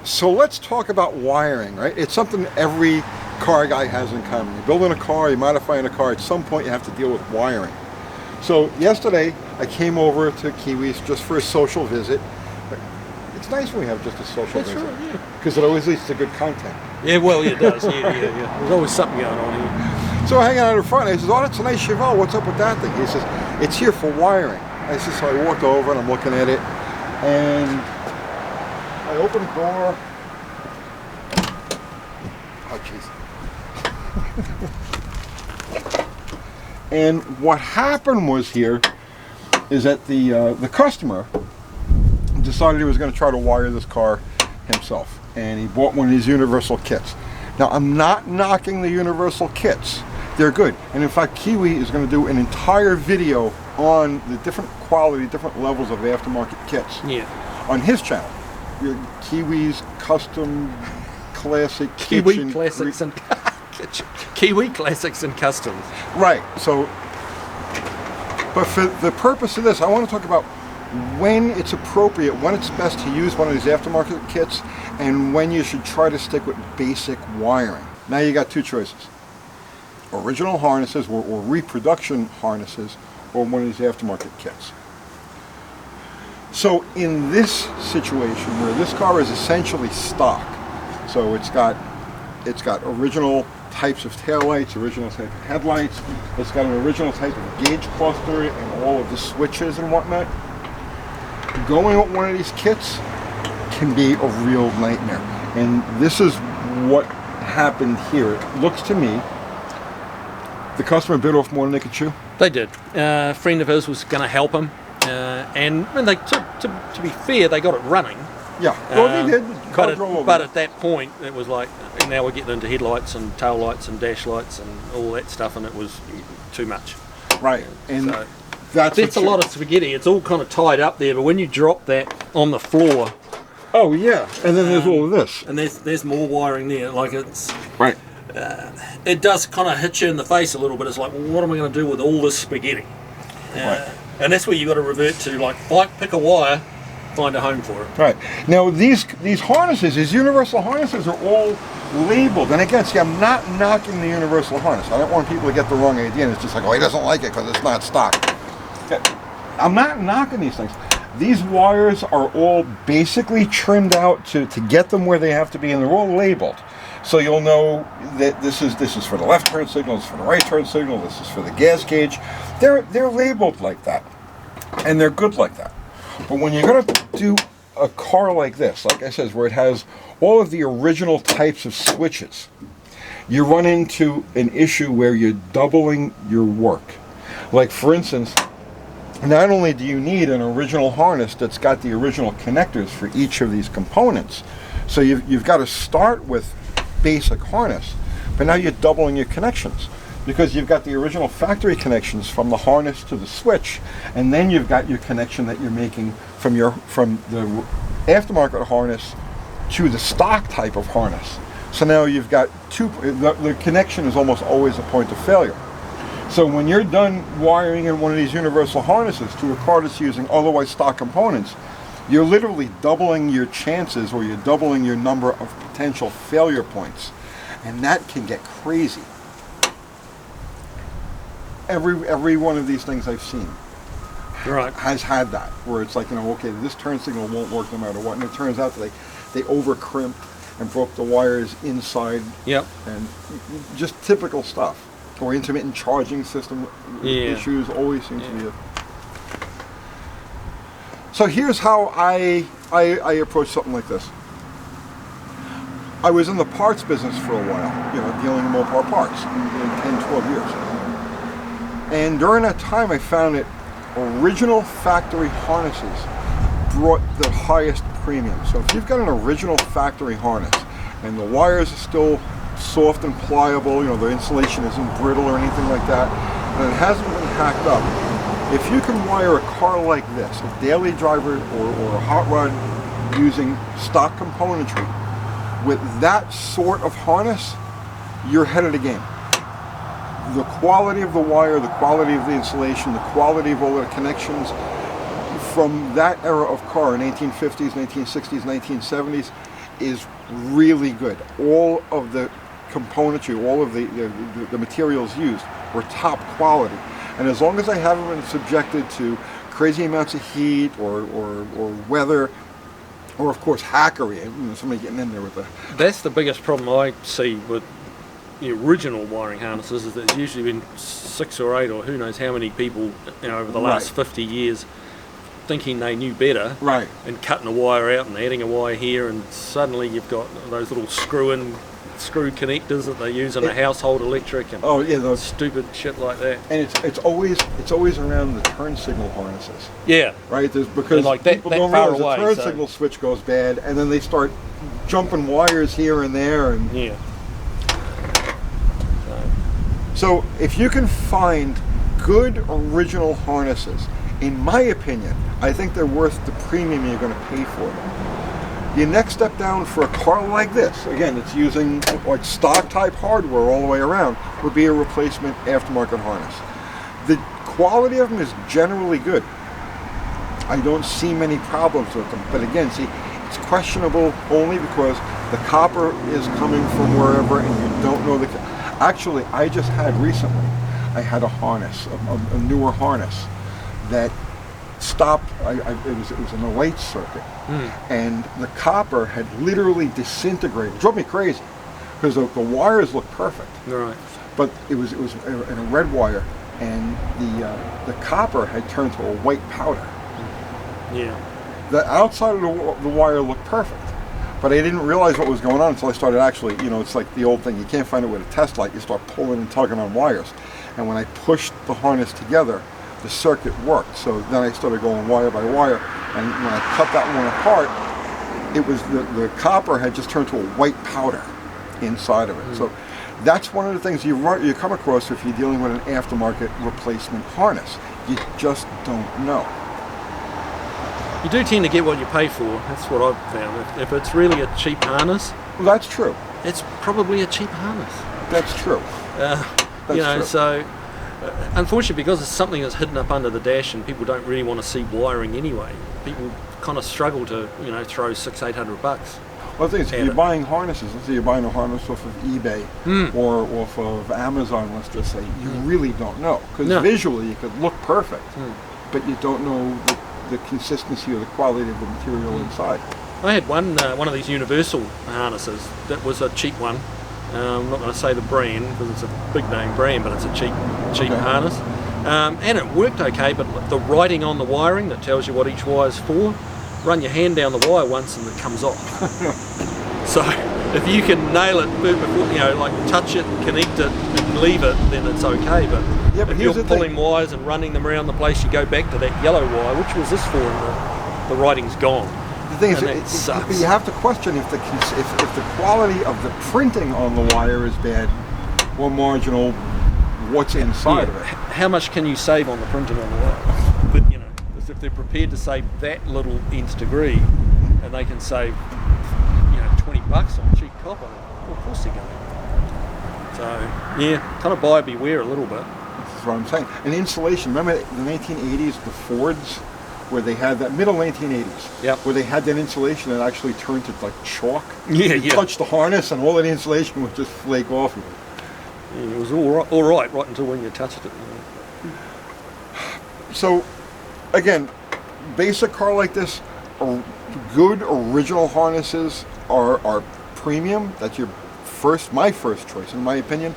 So let's talk about wiring, right? It's something every car guy has in common. You're building a car, you're modifying a car, at some point you have to deal with wiring. So yesterday I came over to Kiwi's just for a social visit. It's nice when we have just a social visit. That's right, yeah. Because it always leads to good content. Yeah, well, it does. Yeah. There's always something going on here. So I hang out in front and he says, oh, that's a nice Chevelle. What's up with that thing? He says, it's here for wiring. I said, so I walked over and I'm looking at it and I opened the door. Oh, jeez. And what happened was here is that the customer decided he was going to try to wire this car himself. And he bought one of these universal kits. Now, I'm not knocking the universal kits. They're good. And in fact, Kiwi is going to do an entire video on the different quality, different levels of aftermarket kits on his channel. Kiwi's Custom Classic Kiwi Kitchen. Classics and Kiwi Classics and Customs. Right. So, but for the purpose of this, I want to talk about when it's appropriate, when it's best to use one of these aftermarket kits, and when you should try to stick with basic wiring. Now you got two choices. Original harnesses or reproduction harnesses, or one of these aftermarket kits. So in this situation where this car is essentially stock, so it's got original types of taillights, original type of headlights, it's got an original type of gauge cluster and all of the switches and whatnot. Going with one of these kits can be a real nightmare. And this is what happened here. It looks to me, the customer bit off more than they could chew. They did. A friend of his was going to help him. And they to be fair, they got it running. Yeah, well, they did. But at that point, it was like, now we're getting into headlights and tail lights and dash lights and all that stuff, and it was too much. Right, and so that's a lot of spaghetti. It's all kind of tied up there, but when you drop that on the floor, oh yeah, and then there's all of this, and there's more wiring there. Like it's right. It does kind of hit you in the face a little bit. It's like, well, what am I going to do with all this spaghetti? Right. And that's where you got to revert to, like, pick a wire, find a home for it. Right. Now these harnesses, these universal harnesses, are all labeled. And again, see, I'm not knocking the universal harness. I don't want people to get the wrong idea. And it's just like, oh, he doesn't like it because it's not stock. I'm not knocking these things. These wires are all basically trimmed out to get them where they have to be, and they're all labeled. So you'll know that this is for the left turn signal, this is for the right turn signal, this is for the gas gauge. They're labeled like that, and they're good like that. But when you're going to do a car like this, like I said, where it has all of the original types of switches, you run into an issue where you're doubling your work. Like, for instance, not only do you need an original harness that's got the original connectors for each of these components, so you've got to start with basic harness, but now you're doubling your connections because you've got the original factory connections from the harness to the switch, and then you've got your connection that you're making from the aftermarket harness to the stock type of harness. So now you've got the connection is almost always a point of failure. So when you're done wiring in one of these universal harnesses to a car that's using otherwise stock components, you're literally doubling your chances, or you're doubling your number of potential failure points. And that can get crazy. Every one of these things I've seen has had that, where it's like, okay, this turn signal won't work no matter what. And it turns out that they over crimped and broke the wires inside. Yep. And just typical stuff. Or intermittent charging system issues always seem to be So here's how I approach something like this. I was in the parts business for a while, dealing in Mopar parts, 10, 12 years. And during that time, I found that original factory harnesses brought the highest premium. So if you've got an original factory harness and the wires are still soft and pliable, the insulation isn't brittle or anything like that, and it hasn't been hacked up, if you can wire a car like this, a daily driver or a hot rod using stock componentry, with that sort of harness, you're ahead of the game. The quality of the wire, the quality of the insulation, the quality of all the connections from that era of car in 1950s, 1960s, 1970s is really good. All of the componentry, all of the materials used were top quality. And as long as I haven't been subjected to crazy amounts of heat or weather, or of course hackery, somebody getting in there with a... That's the biggest problem I see with the original wiring harnesses, is that there's usually been 6 or 8 or who knows how many people, over the last 50 years thinking they knew better, and cutting a wire out and adding a wire here, and suddenly you've got those little screw connectors that they use in a household electric, and those stupid shit like that. And it's always around the turn signal harnesses. Yeah. Right? Because like people don't realize the turn signal switch goes bad, and then they start jumping wires here and there, and so if you can find good original harnesses, in my opinion, I think they're worth the premium you're going to pay for them. Your next step down for a car like this, again, it's using like stock type hardware all the way around, would be a replacement aftermarket harness. The quality of them is generally good. I don't see many problems with them, but again, see, it's questionable only because the copper is coming from wherever and you don't know the... Actually, I just had recently, I had a harness, a newer harness that stopped. It was in a light circuit, and the copper had literally disintegrated. It drove me crazy because the wires looked perfect, but it was in a red wire, and the copper had turned to a white powder. The outside of the wire looked perfect, but I didn't realize what was going on until I started actually, it's like the old thing, you can't find it with a test light, you start pulling and tugging on wires. And when I pushed the harness together, the circuit worked. So then I started going wire by wire, and when I cut that one apart, it was the copper had just turned to a white powder inside of it. So that's one of the things you come across if you're dealing with an aftermarket replacement harness. You just don't know. You do tend to get what you pay for. That's what I've found. If it's really a cheap harness, well, that's true. It's probably a cheap harness. That's true. True. So unfortunately, because it's something that's hidden up under the dash and people don't really want to see wiring anyway, people kind of struggle to throw $600-800. Well, the thing is, if you're buying harnesses, let's say you're buying a harness off of eBay or off of Amazon, let's just say, you really don't know, because visually it could look perfect, but you don't know the consistency or the quality of the material inside. I had one of these universal harnesses that was a cheap one. I'm not going to say the brand because it's a big name brand, but it's a cheap harness, and it worked okay. But the writing on the wiring that tells you what each wire's for, run your hand down the wire once and it comes off. So if you can nail it before, like touch it, connect it, and leave it, then it's okay. But if you're pulling wires and running them around the place, you go back to that yellow wire. Which was this for? And the writing's gone. The thing is, you have to question if the quality of the printing on the wire is bad or marginal. What's inside of it? How much can you save on the printing on the wire? But if they're prepared to save that little nth degree, and they can save $20 on cheap copper, well, of course they're going. So kind of buyer beware a little bit. That's what I'm saying. And insulation. Remember the 1980s, the Fords, where they had that middle 1980s, where they had that insulation that actually turned to like chalk. You touch the harness, and all of the insulation would just flake off of it. It was all right until when you touched it. So, again, basic car like this, good original harnesses are premium. That's my first choice, in my opinion.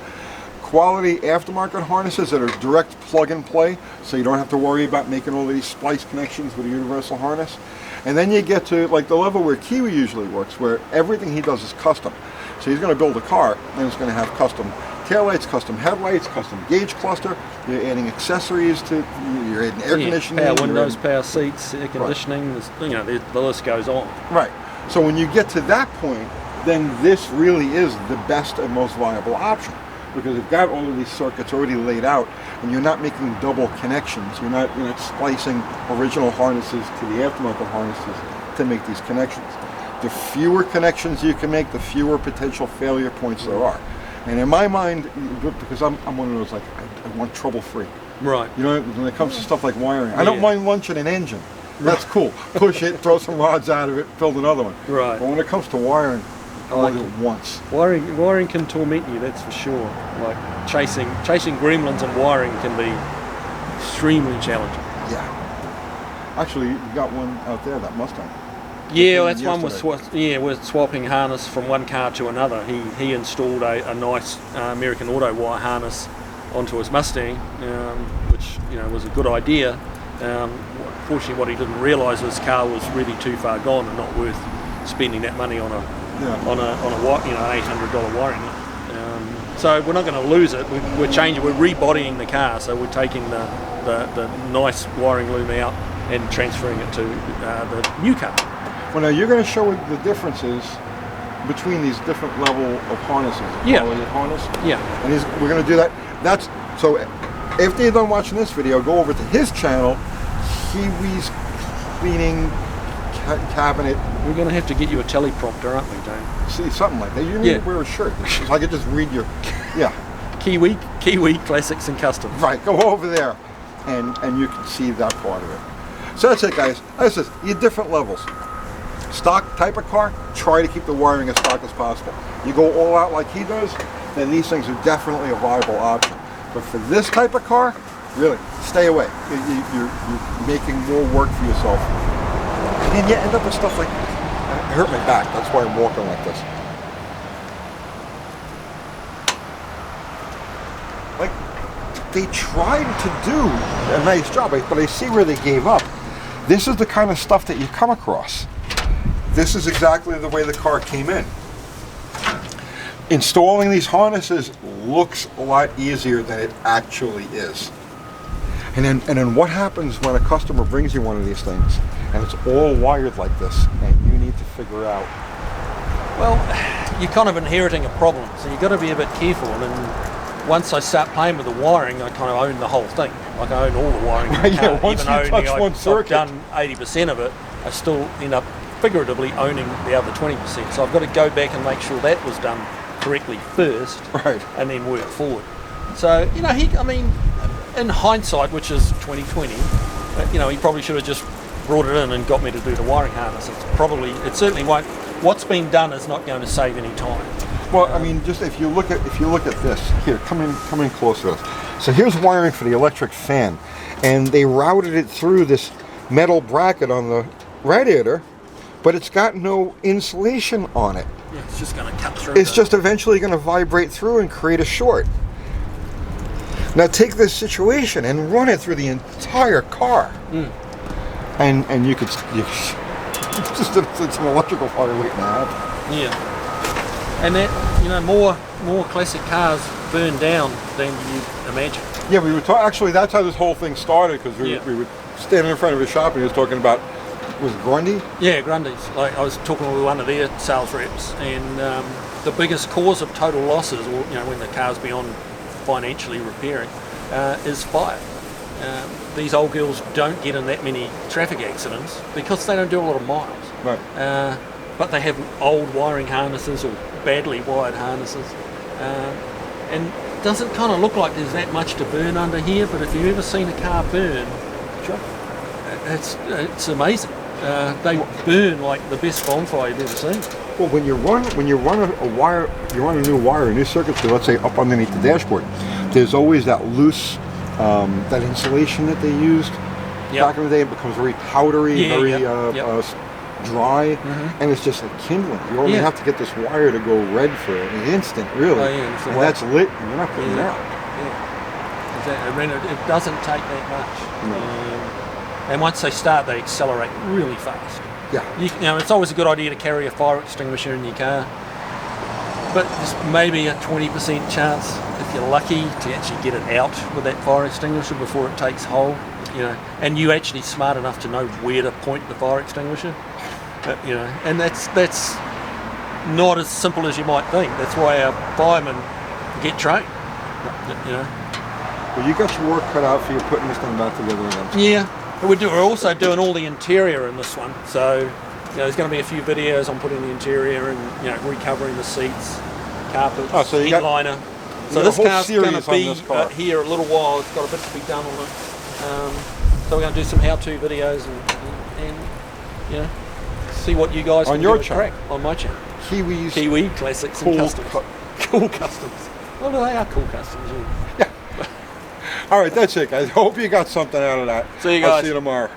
Quality aftermarket harnesses that are direct plug and play, so you don't have to worry about making all these splice connections with a universal harness. And then you get to like the level where Kiwi usually works, where everything he does is custom. So he's going to build a car, and it's going to have custom taillights, custom headlights, custom gauge cluster. You're adding accessories to, you're adding air conditioning. Power windows, power seats, air conditioning, the list goes on. Right. So when you get to that point, then this really is the best and most viable option. Because you've got all of these circuits already laid out, and you're not making double connections. You're not splicing original harnesses to the aftermarket harnesses to make these connections. The fewer connections you can make, the fewer potential failure points there are. And in my mind, because I'm one of those, like, I want trouble-free. Right. When it comes to stuff like wiring, I don't mind lunching an engine, That's cool. Push it, throw some rods out of it, build another one. Right. But when it comes to wiring, all like at once. Wiring can torment you, that's for sure. Like chasing gremlins and wiring can be extremely challenging. Yeah. Actually, you got one out there, that Mustang. Yeah, that's one we're swapping harness from one car to another. He installed a nice American Auto wire harness onto his Mustang, which was a good idea. Fortunately, what he didn't realise was his car was really too far gone and not worth spending that money on a $800 wiring. So we're not going to lose it. We're rebodying the car. So we're taking the nice wiring loom out and transferring it to the new car. Well, now you're going to show the differences between these different level of harnesses. Yeah. Harness. Yeah. And we're going to do that. That's so. After you're done watching this video, go over to his channel, Kiwi's Cleaning Cabinet. We're going to have to get you a teleprompter, aren't we, Dane? See, something like that. You need to wear a shirt so I could just read your. Yeah. Kiwi Classics and Customs. Right. Go over there, and you can see that part of it. So that's it, guys. That's it. You different levels. Stock type of car, try to keep the wiring as stock as possible. You go all out like he does, then these things are definitely a viable option. But for this type of car, really, stay away. You're making more work for yourself. And then you end up with stuff like, I hurt my back, that's why I'm walking like this. Like, they tried to do a nice job, but I see where they gave up. This is the kind of stuff that you come across. This is exactly the way the car came in. Installing these harnesses looks a lot easier than it actually is. And then what happens when a customer brings you one of these things and it's all wired like this and you need to figure out? Well, you're kind of inheriting a problem, so you've got to be a bit careful. And then once I start playing with the wiring, I kind of own the whole thing. Like I own all the wiring in the car. Yeah, once even you touch one circuit. I've done 80% of it, I still end up figuratively owning the other 20%. So I've got to go back and make sure that was done correctly first, right, and then work forward. So in hindsight, which is 2020, he probably should have just brought it in and got me to do the wiring harness. It certainly won't. What's been done is not going to save any time. Well, I mean, just if you look at this here, come in closer. So here's wiring for the electric fan, and they routed it through this metal bracket on the radiator, but it's got no insulation on it. Yeah, it's just going to cut through. It's just eventually going to vibrate through and create a short. Now take this situation and run it through the entire car, and you could it's an electrical fire waiting to happen. Yeah, and that more classic cars burn down than you imagine. Yeah, we were actually that's how this whole thing started, because we were standing in front of his shop and he was talking about, was it Grundy? Yeah, Grundy's. Like I was talking with one of their sales reps, and the biggest cause of total losses, or when the car's beyond financially repairing, is fire. These old girls don't get in that many traffic accidents because they don't do a lot of miles. Right. But they have old wiring harnesses or badly wired harnesses, and it doesn't kind of look like there's that much to burn under here. But if you've ever seen a car burn, Sure. it's amazing. They burn like the best bonfire you've ever seen. Well, when you run a wire, you run a new wire, a new circuit, so let's say up underneath the dashboard, there's always that loose, that insulation that they used back in the day. It becomes very powdery, dry, and it's just like kindling. You only have to get this wire to go red for an instant, really, and that's lit, and you're not putting it out. Yeah, exactly. I mean, it doesn't take that much. No. And once they start, they accelerate really fast. Yeah. It's always a good idea to carry a fire extinguisher in your car, but there's maybe a 20% chance, if you're lucky, to actually get it out with that fire extinguisher before it takes hold. And you're actually smart enough to know where to point the fire extinguisher. And that's not as simple as you might think. That's why our firemen get trained. Well, you got your work cut out for you putting this thing back together again. Yeah. We're also doing all the interior in this one, so there's going to be a few videos on putting the interior and recovering the seats, carpets, heat liner. So this car's going to be here a little while. It's got a bit to be done on it. So we're going to do some how-to videos and you know, see what you guys On can your do at channel. crack on my channel. Kiwis. Classics Cool and customs. Cool customs. Well, they are cool customs. Yeah. All right, that's it, guys. Hope you got something out of that. See you I'll guys. see you tomorrow.